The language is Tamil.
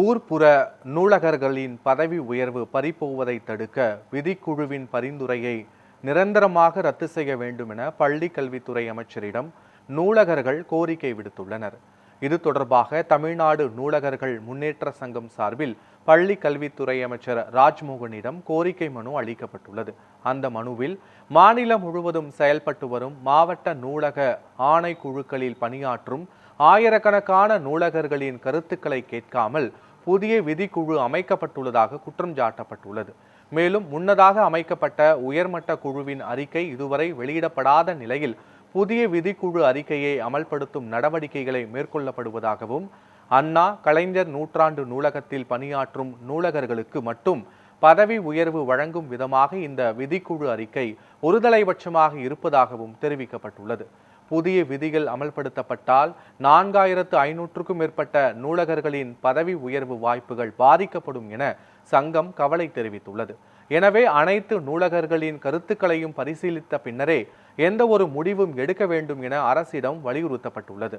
ஊர்ப்புற நூலகர்களின் பதவி உயர்வு பறிபோவதை தடுக்க விதிக்குழுவின் பரிந்துரையை நிரந்தரமாக ரத்து செய்ய வேண்டும் என பள்ளி கல்வித்துறை அமைச்சரிடம் நூலகர்கள் கோரிக்கை விடுத்துள்ளனர். இது தொடர்பாக தமிழ்நாடு நூலகர்கள் முன்னேற்ற சங்கம் சார்பில் பள்ளி கல்வித்துறை அமைச்சர் ராஜ்மோகனிடம் கோரிக்கை மனு அளிக்கப்பட்டுள்ளது. அந்த மனுவில் மாநிலம் முழுவதும் செயல்பட்டு வரும் மாவட்ட நூலக ஆணைக்குழுக்களில் பணியாற்றும் ஆயிரக்கணக்கான நூலகர்களின் கருத்துக்களை கேட்காமல் புதிய விதிக்குழு அமைக்கப்பட்டுள்ளதாக குற்றம் சாட்டப்பட்டுள்ளது. மேலும் முன்னதாக அமைக்கப்பட்ட உயர்மட்ட குழுவின் அறிக்கை இதுவரை வெளியிடப்படாத நிலையில் புதிய விதிக்குழு அறிக்கையை அமல்படுத்தும் நடவடிக்கைகளை மேற்கொள்ளப்படுவதாகவும், அண்ணா கலைஞர் நூற்றாண்டு நூலகத்தில் பணியாற்றும் நூலகர்களுக்கு மட்டும் பதவி உயர்வு வழங்கும் விதமாக இந்த விதிக்குழு அறிக்கை ஒருதலைபட்சமாக இருப்பதாகவும் தெரிவிக்கப்பட்டுள்ளது. புதிய விதிகள் அமல்படுத்தப்பட்டால் 4500க்கும் மேற்பட்ட நூலகர்களின் பதவி உயர்வு வாய்ப்புகள் பாதிக்கப்படும் என சங்கம் கவலை தெரிவித்துள்ளது. எனவே அனைத்து நூலகர்களின் கருத்துக்களையும் பரிசீலித்த பின்னரே எந்த ஒரு முடிவும் எடுக்க வேண்டும் என அரசிடம் வலியுறுத்தப்பட்டுள்ளது.